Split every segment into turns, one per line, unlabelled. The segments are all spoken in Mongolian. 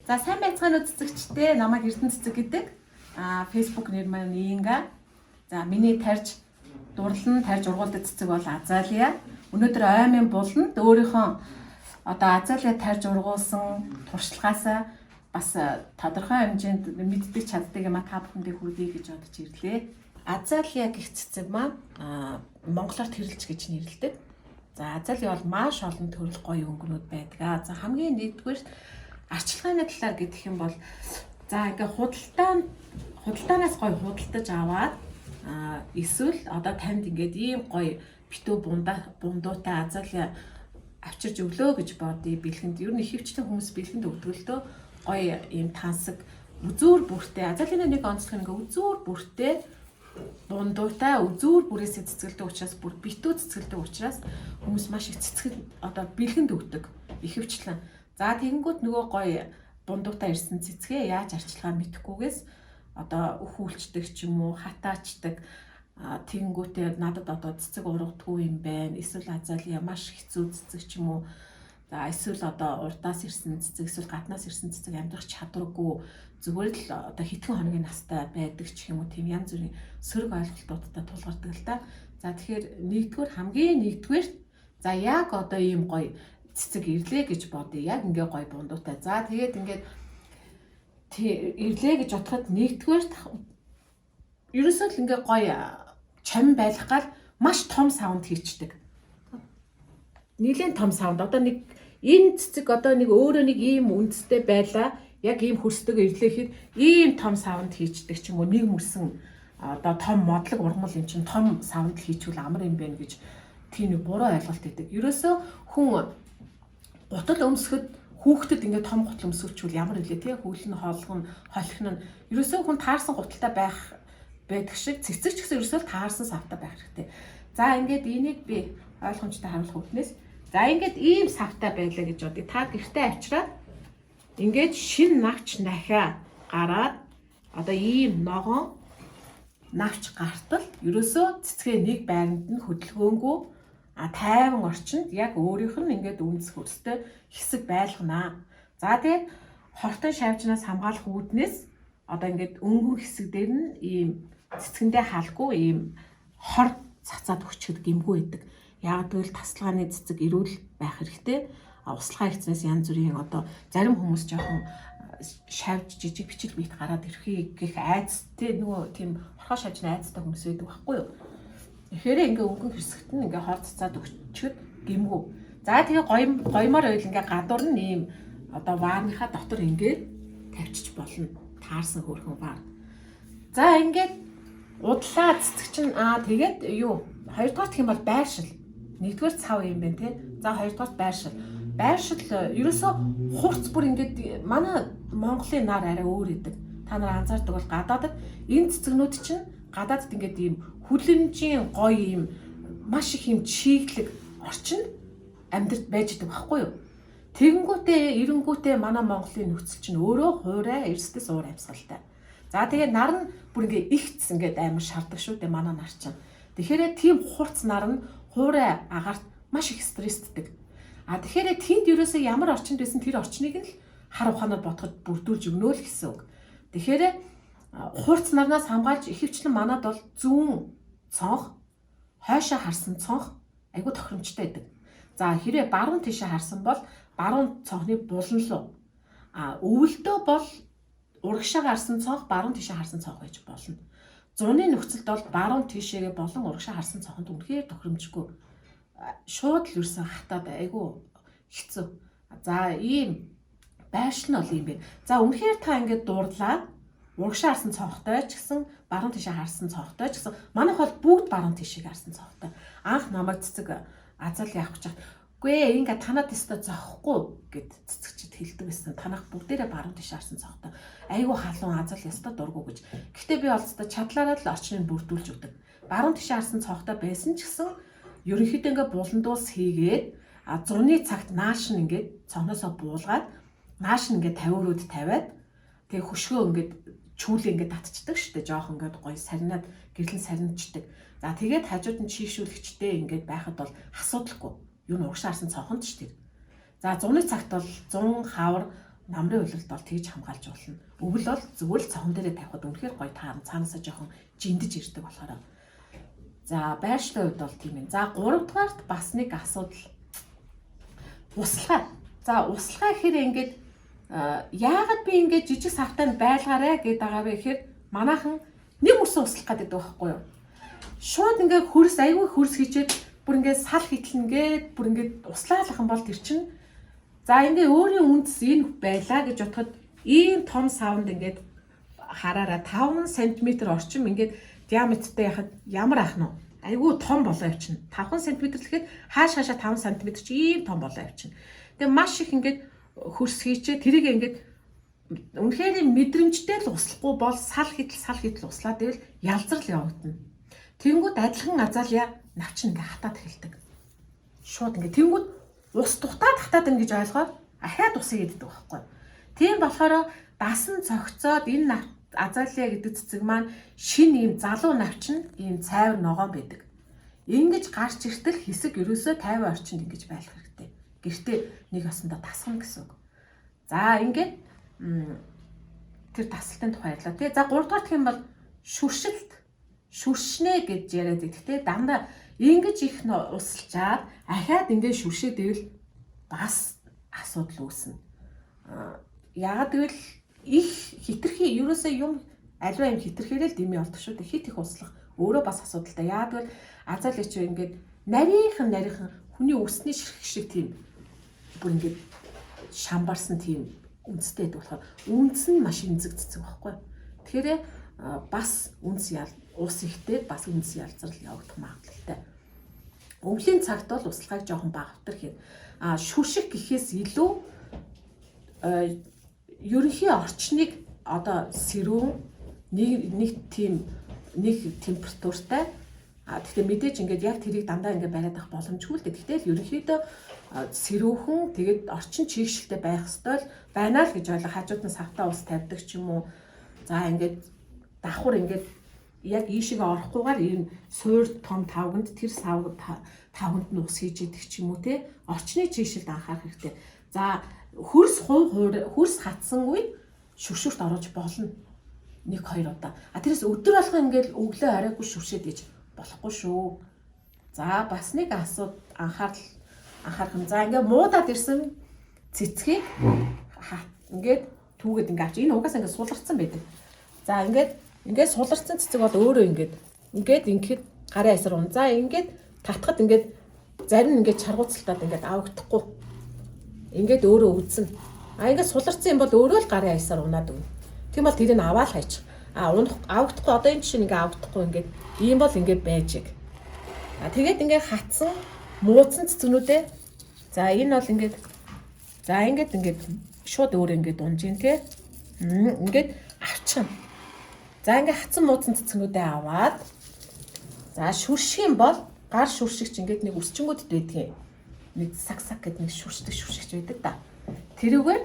За сайн байцгаана уу цэцэгчтэй намайг Эрдэнэ цэцэг гэдэг. Facebook нэр маань Инга. За миний тарж дурлан тарж ургуулдаг цэцэг бол Азалия. Өнөөдөр оймын буланд өөрийнхөө одоо Азалия тарж ургуулсан туршлагаасаа бас тодорхой хэмжээнд мэддэг чаддаг юм та бүхэндээ хүргэе гэж бодож ирлээ. Азалия гэх цэцэг маань монголоор тэрэлж гэж нэрлэдэг. За Азалия бол маш олон төрөл гоё өнгөнүүд байдаг. За хамгийн нэгдүгээр арчилгааны талаар гэдэг юм бол за ингээ худалдаанаас гоё худалдаж аваад эсвэл одоо танд ингээд ийм гоё битүү бундуутай Азалия авчирж өглөө гэж бодъё бэлгэнд. Ер нь ихэвчлэн хүмүүс бэлгэнд өгдгөлдөө гоё ийм тансаг үзүүр бүртэй Азалины нэг онцлог ингээ үзүүр бүртэй бундуутай үзүүр бүрээсээ цэцгэлдэг учраас бүр битүү цэцгэлдэг учраас хүмүүс маш их цэцгэл одоо бэлгэнд өгдөг ихэвчлэн. За тэгэнгүүт нөгөө гоё бундуутай ирсэн цэцгээ яаж арчилгаа мэдэхгүйгээс одоо өхүүлчдэг ч юм уу хатаачдаг тэгэнгүүтээ надад одоо цэцэг ургадгүй юм байна. Эсвэл Азалия маш хэцүү цэцэг ч юм уу. За эсвэл одоо урдаас ирсэн цэцэг эсвэл гаднаас ирсэн цэцэг амьдрах чадваргүй зүгээр л одоо хэдхэн хоногийн настай байдаг ч юм уу тийм янз бүрийн сөрөг ойлголтуудтай тулгардаг л да. За тэгэхээр хамгийн нэгдүгээр за яг одоо ийм гоё цэцэг ирлээ гэж бодъё. Яг ингээ гоё бундуутай. За тэгээд ингээд ирлээ гэж бодоход нэгдүгээр ерөөсөө л ингээ гоё чам байх гал маш том саунд хийчдэг. Нилийн том саунд. Одоо нэг энэ цэцэг одоо нэг өөрөө нэг ийм үндэстэй байлаа. Яг ийм хөрсдөг ирлээхэд ийм том саунд хийчдэг ч юм уу нэг мөсөн одоо том модлог ургамал юм чинь том саунд хийчихвэл амар юм байна гэж тийм нэг буруу ойлголт өгдөг. Ерөөсөө хүн гутал өмсөхөд хүүхдэд ингээд том гутал өмсөвчүүл ямар хэлээ те хөвөл нь холих нь ерөөсөө хүн таарсан гуталтай байдаг шиг цэцэг ч гэсэн ерөөсөө таарсан савтай байх хэрэгтэй. За ингээд энийг би ойлгомжтой харуулах үүднээс за ингээд ийм савтай байлаа гэж бодъё. Та гэртээ авчираад ингээд шин навч нахиа гараад одоо ийм ногоон навч гартал ерөөсөө цэцгээ нэг байранд нь хөдөлгөөнгүй тайван орчинд яг өөрийнх нь ингээд үндэс хөрстэй хэсэг байлгана. За тэгээд хортон шавжнаас хамгаалах үүднээс одоо ингээд өнгөн хэсэг дээр нь ийм цэцгэндээ халгүй ийм хор цацаад өчгөд гэмгүй байдаг. Яг тэгвэл тасалгааны цэцэг эрүүл байх хэрэгтэй. Услахаа хийцнээс янз бүрийн одоо зарим хүмүүс жоохон шавж жижиг бичил бит гараад ирэхийг гэх айцтэй нөгөө тийм хорхоо шавжны айцтай хүмүүс байдаг байхгүй юу? Тэгэхээр ингээ өнгөн хэсэгт нь ингээ хор цацаад өчгөд гэмгүй. За тэгээ гоёмоор ойл ингээ гадуур нь ийм одоо ваарныхаа дотор ингээ тавьчих болно. Таарсан хөөрхөн ваар. За ингээд удлаа цэцэг чинь тэгээд юу хоёрдугаар гэх юм бол байршил. Нэгдүгээр цав юм байна те. За хоёрдугаар байршил. Байршил ерөөсөө хурц бүр ингээд манай Монголын нар арай өөр идэг. Та нар анзаардаг бол гадаадд энэ цэцэгнүүд чинь гадаадд ингээд ийм хүлэмжийн гоё ийм маш их ийм чиглэг орчин амьдрт байж байгаа байхгүй юу? Эренгүүтээ манай Монголын нөхцөл чинь өөрөө хуурай эрсдэс уур амьсгалтай. За тэгээд нар нь бүр ингээ ихц ингээд амар шардаг шүү дээ манай нар чинь. Тэгэхээр тийм хурц нар нь хуурай агаарт маш их стрессддэг. Тэгэхээр тэнд ерөөсөө ямар орчинд байсан тэр орчныг нь л хар ухаанаар бодоход бүрдүүлж өгнө л гэсэн үг. Тэгэхээр хурц нарнаас хамгаалж ихэвчлэн манад бол зүүн цонх, хойшоо харсан цонх айгүй тохиромжтой байдаг. За хэрэг баруун тишээ харсан бол баруун цонхны булан руу өвөлдөө бол урагшаа гарсан цонх баруун тишээ харсан цонх байж болно. Зуны нөхцөлд бол баруун тишээгээ болон урагшаа харсан цонхонд үнэхээр тохиромжгүй. Шууд л юусан хатаад айгүй хэцүү. За ийм байршил нь бол юм бэ. За үнэхээр та ингээд дуурлаад урагшаа харсан цонхтой ч гэсэн баруун тишээ харсан цонхтой ч гэсэн манайх бол бүгд баруун тишээ харсан цонхтой. Анх намайг цэцэг Азалия авах гэж үгүй ээ ингээ танад өстө зоохгүй гэд цэцэгчд хэлдэг байсан. Танах бүгдээрээ баруун тишээ харсан цонхтой. Айгүй халуун Азалия өстө дургу гэж. Гэхдээ би олцтой чадлаараа л орчныг бүрдүүлж өгдөг. Баруун тишээ харсан цонхтой байсан ч гэсэн ерөнхийдөө ингээ буландуус хийгээд зуны цагт нааш нь ингээ цонхноосоо буулгаад нааш нь ингээ 50 рүүд тавиад тэгээ хөшгөө ингээ чүүлээ ингээ татчихдаг штэ жоох ингээ гоё сарнаад гэрлэн сарничдаг. За тэгээд хажууд нь чийшүүлэгчтэй ингээ байхад бол асуудалгүй. Юу н урагшаа харсан цонхонд штэ. За зуны цагт бол 100 хавар намрын уйлалд бол тэгж хамгаалж болно. Өвөл бол зүгээр л цохон дээрээ тавихад үнэхээр гоё таарна. Цаанаасаа жоохон жиндэж ирдэг болохоор. За байршлын хувьд бол тийм ээ. За 3 дугаарт бас нэг асуудал. Услахаа. За услахаа гэхээр ингээд яагаад би ингээд жижиг савтанд байлгаарэ гэдэг байгаа вэ гэхээр манайхан нэг үрсэн услах гэдэг байхгүй юу? Шууд ингээд айгүй хөрс хийчээд бүр ингээд сал хитлэнгээд бүр ингээд услаалах юм бол тэр чинь за ингээд өөрийн үндэс энэ байлаа гэж бодоход ийм том савнд ингээд хараараа 5 см орчим ингээд диаметртэй яхад ямар ах нь айгүй том болоо явчихна. 5 см гэхэд хаашаа 5 см чи ийм том болоо явчихна. Тэгээ маш их ингээд хөрс хийчээ тэрийг ингээд үнэхээр мэдрэмжтэй л услахгүй бол сал хитл услаад ивэл ялзрал явагдана. Тэнгүүд адилхан азалья навч ингээ хатаад эхэлдэг. Шууд ингээ тэнгүүд ус тухтаад хатаад ингэж ойлгоод ахаад усыг иддэг байхгүй. Тийм болохоор дасан цогцоод энэ азалья гэдэг цэцэг маань шин ийм залуу навч нь ийм цайвар ногоон байдаг. Ингэж гарч иртэл хэсэг ерөөсөө 50 орчинд ингэж байх хэрэгтэй. Гэртээ нэг осондоо тасгана гэсэн үг. За ингээд тэр тасалтын тухай ярьлаа тий. За 3 дахь гэх юм бол шүршнэ гэж яриад байдаг. Дандаа ингэж их усалчаад ахаад ингэ шүршээд ивэл бас асуудал үүснэ. Яагаад гэвэл их хитрхи ерөөсөө юм аливаа юм хитрхээрэл дэмий болдог шүү дээ. Хит их услах өөрөө бас асуудалтай. Яагаад гэвэл азаль ич ингээд нарийнхан хүний өсний ширхэг шиг тийм бүр ингээд шамбарсан тийм үндэстэй байдаг болохоор үндэс нь маш эмзэг цэцэг байхгүй. Тэгэхээр бас ус ихтэй бас үндэс ялзрал явагдах магадлалтай. Өвлийн цагт бол услахыг жоохон багтар хийн. Шүршиг гэхээс илүү ерөнхий орчныг одоо сэрүүн нэг температуртай тэгэхээр мэдээж ингээд яг тэрийг дандаа ингээд бариад авах боломжгүй л дээ. Гэтэл ерөнхийдөө сэрүүхэн тэгээд орчин чийгшилтэй байх ёстой л байна л гэж ойлго. Хажууд нь савтаа ус тавьдаг ч юм уу. За ингээд давхар ингээд яг ийшээ орохгүйгээр ийм суур том тавганд тэр тавганд нь ус хийж идэх ч юм уу те. Орчны чийгшилд анхаарах хэрэгтэй. За хөрс хатсан үед шүршүрт оруулж болно. 1-2 удаа. Тэрээс өдөр болгоо ингээд өглөө арайгүй шүршээд иж болохгүй шүү. За бас нэг анхаарах юм. За ингээд муудаад ирсэн цэцгийг ингээд түүгээд ингээд авч энэ угаасаа ингээд суларцсан байдаг. За ингээд суларцсан цэцэг бол өөрөө ингээд гарын айсаар унаа. За ингээд татхад ингээд зарим нь ингээд чаргууцалтаад ингээд авагдахгүй. Ингээд өөрөө үдсэн. Ингээд суларцсан юм бол өөрөө л гарын айсаар унаад өгнө. Тийм бол тэрийг аваад хайчих. Авагдахгүй одоо энэ чинь ингээд авагдахгүй ингээд ийм бол ингээд байж иг. Тэгээд ингээд хатсан муудсан цэцгнүүдээ за энэ бол ингээд шууд өөр ингээд унж ийн те. Ингээд авчихна. За ингээд хатсан муудсан цэцгнүүдээ аваад за шүрших юм бол гар шүршигч ингээд нэг өсчингүүд байдгийг нэг сак гэдэг нэг шүршигч байдаг да. Тэрүүгээр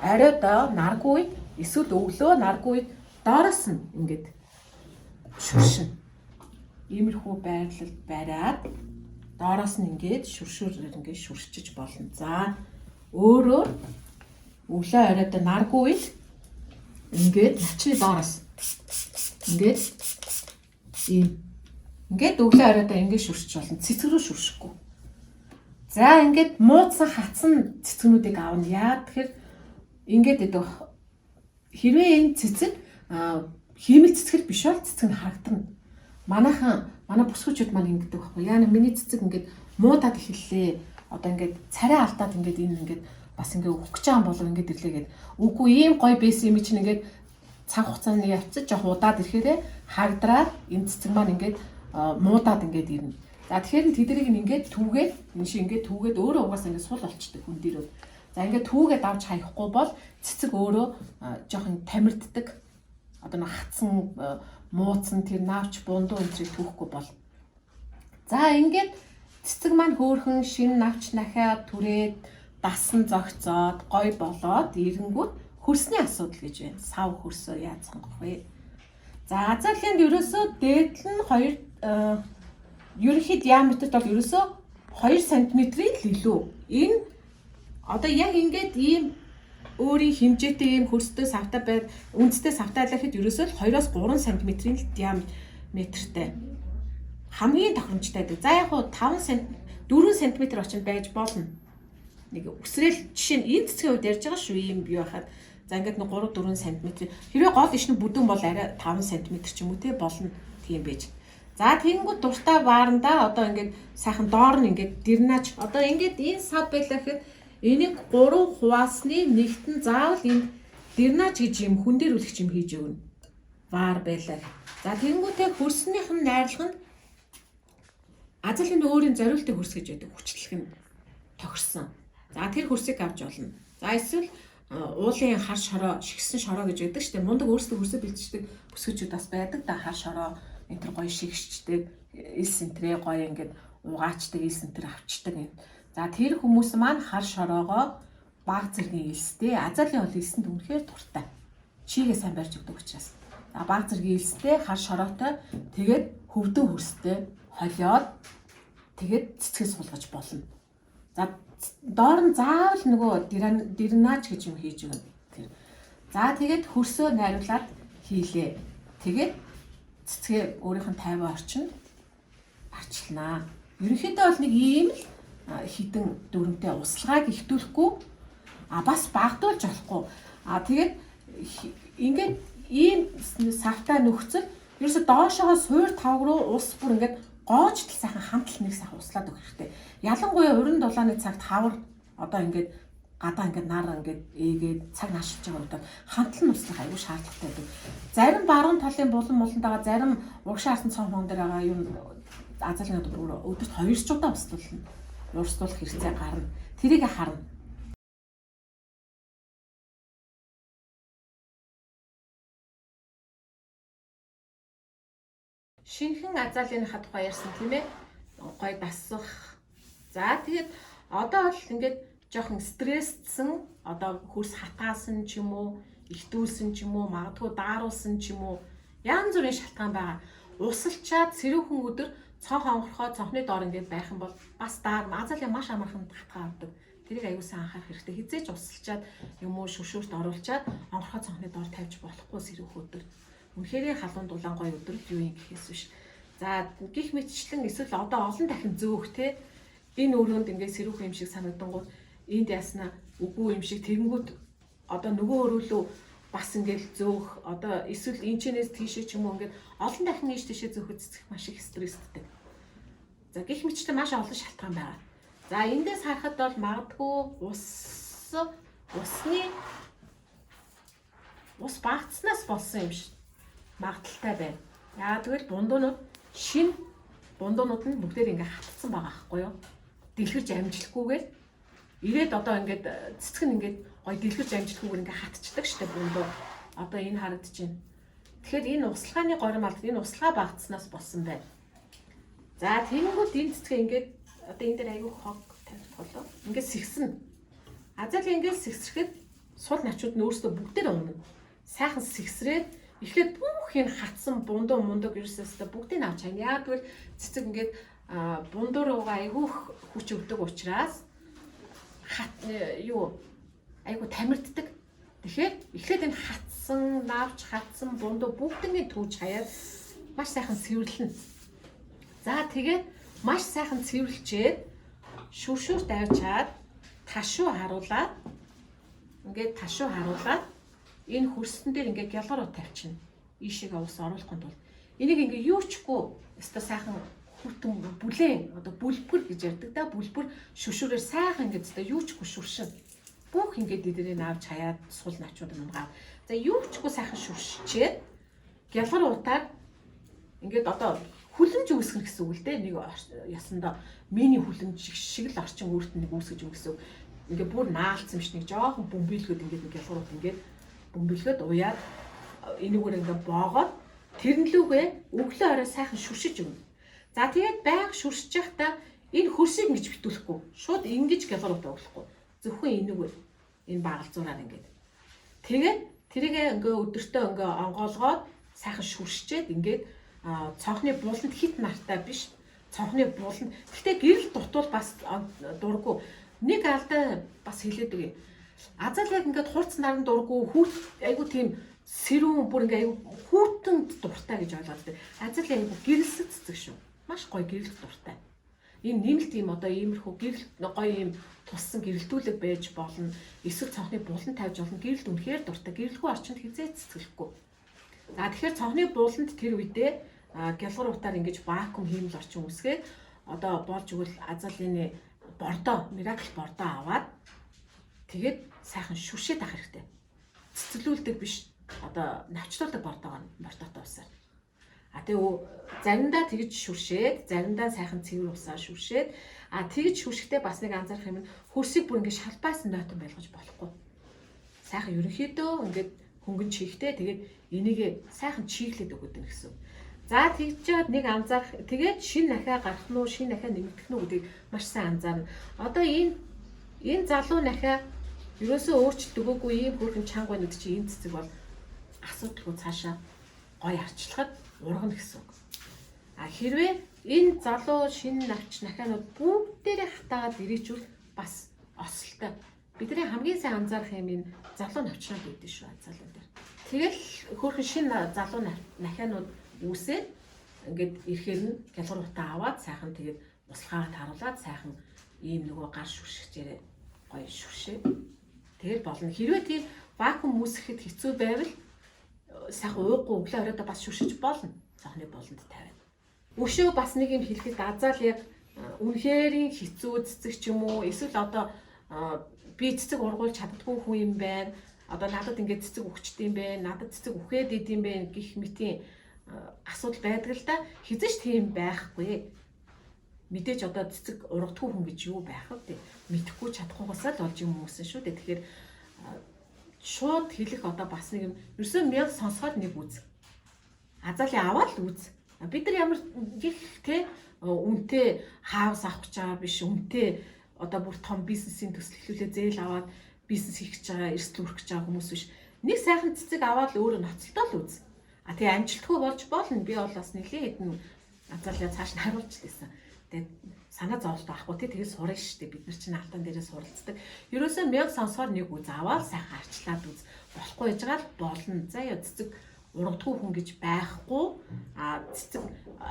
оройдоо наргүй эсвэл өглөө наргүй доороос нь ингээд шүршин. Иймэрхүү байрлалд бариад доороос нь ингээд шүршүүрээр ингээд шүршиж болно. За өөрөө өглөө оройдоо наргүй ингээд начны доороос ингээд ингээд өглөө оройдоо ингээд шүршиж болно. Цэцэг рүү шүршихгүй. За ингээд муудсан хатсан цэцгнүүдийг аавна. Яа тэгэхээр ингээд гэдэг хэрвээ энэ цэцэг хиймэл цэцгэр биш бол цэцэг нь харагдана. Манай бүсгүүчүүд маань ингэдэг байхгүй. Яа миний цэцэг ингээд муудаад эхэллээ. Одоо ингээд царай алдаад ингээд энэ ингээд бас ингээд өгөх гэж байгаа болов ингээд ирлээ гэд. Үгүй ийм гоё байсан юм чинь ингээд цаг хугацаанд явцаж жоох удаад ирэхээрээ хагдраад энэ цэцэг маань ингээд муудаад ингээд ирнэ. За тэгэхээр тэднийг ингээд түүгээд энэ шиг ингээд түүгээд өөрөө угаасаа ингээд сул болчдөг хүн дээрөө. За ингээд түүгээд авч хаяхгүй бол цэцэг өөрөө жоохон тамирддаг. Одоо нэг хатсан муудсан тэр наавч бундуу энтрийг түүхгүй бол. За ингээд цэцэг маань хөөхөн шин навч нахиад түрээд дасан зогцоод гой болоод ирэнгүүт хөрсний асуудал гэж байна. Сав хөрсөө яаж сонгох вэ? За азалинд ерөөсөө дээд нь 2 ерөнхий диаметрт бол ерөөсөө 2 см-ийн илүү. Энэ одоо яг ингээд ийм өөрийн хэмжээтэй ийм хөрстэй савтай байд үндэстэй савтай айлаа хэд ерөөсөө 2-3 см-ийн диаметртэй хамгийн тохиромжтой байдаг. За яг хуу 4 см орчинд байж болно. Нэг өсрэл жишээ нь энэ цэцгийн хувьд ярьж байгаа шүү ийм бий байхад за ингээд нэг 3-4 см хэрвээ гол ишний бүдүүн бол арай 5 см ч юм уу те болно тийм байж. За тэгэнгүүт дуртай баарандаа одоо ингээд сайхан доор нь ингээд дэрнаач одоо ингээд энэ сав байлаа гэхэд энийг 3 хуваасны нэгтэн заавал энэ дэрнаач гэж юм хүн дээр үлгч юм хийж өгнө. Баар байлаа. За тэгэнгүүтээ хөрснийх нь найрлах нь азалын өөрийн зориултыг хөрс гэж байдаг хүчлэх нь тохирсон. За тэр хөрсийг авч болно. За эсвэл уулын хар шороо, шигсэн шороо гэж байдаг шүү дээ. Мундаг өөрсдөө хөрсөө бэлтждэг бүсгүүчүүд бас байдаг да хар шороо энэ төр гоё шигшчдэг, ил сентрээ гоё ингээд угаачдаг, ил сентр авчдаг юм. За тэр хүмүүс маань хар шороогоо баг зэргийн илстэй, азалын бол илсэнд үнэхээр дуртай. Чигээ сайн барьж өгдөг учраас. За баг зэргийн илстэй, хар шороотой тэгээд хөвдөө хөрстэй холиод тэгээд цэцгээ суулгаж болно. За доор нь заавал нөгөө дэрнаач гэж юм хийж өгнө. За тэгээд хөрсөө найруулад хийлээ. Тэгээд цэцгээ өөрийнх нь 50 орчинд арчилнаа. Ерөнхийдөө бол нэг ийм л хідэн дүрмтэй услагааг ихтүүлэхгүй бас багдуулж болохгүй. Тэгээд ингээд ийм савтай нөхцөл ерөөсө доошоогоо суур тавг руу ус бүр ингээд гоочтол сайхан хамтал нэг сайхан услаад өгөх хэрэгтэй. Ялангуяа уран дулааны цагт хавар одоо ингээд гадаа ингээд нар ингээд ээгээд цаг наашилж байгаа удаа хамтал нь услах аюул шаардлагатай байдаг. Зарим баруун талын булан молондоо зарим урагшаа харсан цонхон дээр байгаа юм азалын өдөрт 2 удаа устуулна. Урсдуулах хэрэгцээ гарна. Тэрийг харна. Шинхэн азалыны тухай ярьсан тийм ээ. Гой дасах. За тэгээд одоо бол ингээд жоохон стрессдсэн одоо хөрс хатаасан ч юм уу, ихтүүлсэн ч юм уу, магадгүй дааруулсан ч юм уу янз бүрийн шалтгаан байгаа. Усалчаад сэрүүхэн өдөр цонх онгорхоо цонхны доор ингээд байх юм бол бас азалын маш амархан хатгаа авдаг. Тэрийг аюулсан анхаарах хэрэгтэй. Хизээч усалчаад юм уу шүшүүрт оруулчаад онгорхоо цонхны доор тавьж болохгүй сэрүүхэн өдөр. Үнэхээр халуун дулаан гой өдрөд юу юм гэхээс биш. За гих мэтчлэн эсвэл одоо олон дахин зөөх те энэ өрөөнд ингээд сэрүүхэн юм шиг санагдангууд энд яснаа үгүй юм шиг тэгэнгүүт одоо нөгөө өрөөлөө бас ингээд зөөх одоо эсвэл энэчнээс тийшээ ч юм уу ингээд олон дахин ийш тийшээ зөөхөд цэцэх маш их стресстэй. За гих мэтчлэн маш олон шалтгаан байгаа. За эндээс харахад бол магадгүй ус багтснаас болсон юм шиг магадaltaй байна. Яа тэгвэл бундуунууд шин бундуунууд нь бүгдээр ингээ хатцсан байгаа байхгүй юу? Дэлгэрж амжилахгүйгээр ирээд одоо ингээд цэцэг нь ингээд гой дэлгэрж амжилахгүйгээр ингээ хатчдаг штэ бундуу. Одоо энэ харагдчихэв. Тэгэхээр энэ услахааны горим алд энэ услага багтснаас болсон байна. За тэгэнгүүт энэ цэцгээ ингээд одоо энэ дээр аягүй хог тавьж болоо. Ингээд сэгсэн. Азал ингээд сэгсрэхэд сул начууд нь өөрсдөө бүгдээр унана. Сайхан сэгсрээд эхлээд бүх энэ хатсан бундуу мундаг ерөөсөө бүгдийг авч чана. Яа тэгвэл цэцэг ингээд бундуу руугаа айгүй хүч өгдөг учраас айгүй тамирддаг. Тэгэхээр эхлээд энэ хатсан бундуу бүгднийг түүж хаяад маш сайхан цэвэрлэнэ. За тэгээд маш сайхан цэвэрлчээд шүршүүрт авчаад ташуу харуулаад энэ хөрсөн дээр ингээ гялгаруу тавьчихна. Ийшээгээ ус оруулахын тулд энийг ингээ юучгүй өстой сайхан хүтэн бүлээн одоо бүлбэр гэж ярьдаг да бүлбэр шүшүүрээр сайхан ингээ өстой юучгүй шүршин. Бүх ингээ дээрээ наавч хаяад сул начууд мунгаа. За юучгүй сайхан шүршчээд гялгар утаар ингээд одоо хүлэмж үүсгэх гэсэн үг л дээ. Нэг ясандаа миний хүлэмж шиг л орчин өөрт нэг үүсгэж өгсөн. Ингээ бүр наалцсан биш нэг жоохон бөмбөлгөд ингээ нэг гялгарууд ингээ бөмбөлгөд уяад энийгээр ингээ боогоод тэрнлүүгээ өглөө орой сайхан шүршиж өгнө. За тэгээд байнга шүршиж явахдаа энэ хөрсийг ингэж битүүлэхгүй. Шууд ингэж гялгарууд оглохгүй. Зөвхөн энийгээр энэ багалзуураар ингээд. Тэгээд тэрийгээ ингээ өдөртөө ингээ онгоолгоод сайхан шүршчээд ингээд цонхны бууланд хит нартай биш. Цонхны бууланд. Гэхдээ гэрэл дутвал бас дурггүй. Нэг алдаа бас хэлээд өгье. Азал яг ингээд хурц наран дурггүй хүүт айгу тийм сэрүүн бүр ингээд айгу хүүтэнд дуртай гэж ойлгоод байна. Азал айгу гэрэлсэг цэцэг шүү. Маш гоё гэрэлт дуртай. Энэ нэмэлт юм одоо иймэрхүү гэрэлт гоё юм туссан гэрэлтүүлэг байж болно. Эсвэл цонхны булан тавьж болно. Гэрэлт үнэхээр дуртай. Гэрэлгүй орчинд хизээ цэцгэлэхгүй. За тэгэхээр цонхны буланд тэр үедээ гялгар утаар ингэж вакуум хиймэл орчин үсгээд одоо болж игэл азалын бордоо, миракл бордоо аваад тэгээд сайхан шүршээд авах хэрэгтэй. Цэцэлүүлдэг биш. Одоо навчлуулдаг бордоотой усаар. Тэгээ заримдаа тэгж шүршээд, заримдаа сайхан цэвэр усаар шүршээд, тэгж шүршэхдээ бас нэг анзаарах юм нь хөрсийг бүр ингэ шалбаас нойтон байлгаж болохгүй. Сайхан ерөнхийдөө ингээд хөнгөн чихтэй тэгээд энийг сайхан чиглээд өгöd гэнэ гэсэн. За тэгжээд нэг анзаарах, тэгээд шин нахаа гарах нь уу, шин нахаа нэмэгдэх нь үү гэдгийг маш сайн анзаарна. Одоо энэ залуу нахаа ерөөсөө өөрчлөлт өгөөгүй ийм хөрхэн чанга байна гэдэг чинь энэ цэцэг бол асуудалгүй цаашаа гоё арчлахад ургана гэсэн үг. Хэрвээ энэ залуу шинэ навч нахаанууд бүгдээрээ хатаагаад ирээчүүл бас осолтой. Бидний хамгийн сайн анзаарах юм энэ залуу навчнууд үүдэн шүү азалын дээр. Тэгэл хөөрхөн шинэ залуу нахаанууд үүсээд ингээд ирэхээр нь гялгар утаа аваад сайхан тэгээд услахаа таруулаад сайхан ийм нөгөө гар шүршигчээрээ гоё шүршээ. Тэгэл болно. Хэрвээ тийм вакуум үүсгэхэд хэцүү байвал сайхан ууггүй өглөө оройдоо бас шүршиж болно. Цонхны буланд тавиад. Өшөө бас нэг юм хэлэхэд азал яг үнэхэрийн хэцүү цэцэг ч юм уу эсвэл одоо би цэцэг ургуулж чаддгүй хүн юм байна. Одоо надад ингээд цэцэг өгчт юм байна. Надад цэцэг үхээд идэм бэ гэх мэтийн асуудал байдаг л да. Хизээч тийм байхгүй. Мэдээж одоо цэцэг ургадгүй хүн гэж юу байх вэ? Мэдхгүй чадахгүйгасаа л болж юм uuсан шүү дээ. Тэгэхээр шууд хэлэх одоо бас нэг юм ерөөсөө мяг сонсоход нэг үз. Азалын аваад үз. Бид нар ямар их те үнэтэй хаус авах гэж байгаа биш, үнэтэй одоо бүр том бизнесийн төсөл эхлүүлээ зээл аваад бизнес хийх гэж байгаа, эрсдэл үрэх гэж байгаа хүмүүс биш. Нэг сайхан цэцэг аваад өөрөө ноцолтол үз. Тэгээ амжилтгүй болж болно. Би бол бас нэлийн хэдэн азалаа цааш нь харуулж лээсэн. Тэгээд санаа зовлт байхгүй тэгээд сурна шүү дээ. Бид нар чинь алтан дээрээ суралцдаг. Ерөөсөө мяг сонсохоор нэг үз аваад сайхан арчлаад үз. Болохгүй яж гал болно. За яа цэцэг ургадгүй хүн гэж байхгүй. Цэцэг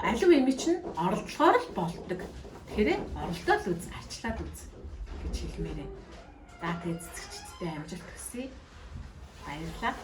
алив эми чинь оролдлохоор л болдог. Тэгэхээр оролдоод үз, арчлаад үз гэж хэлмээрээ. За тэгээд цэцэгчдтэй амжилт хүсье. Баярлалаа.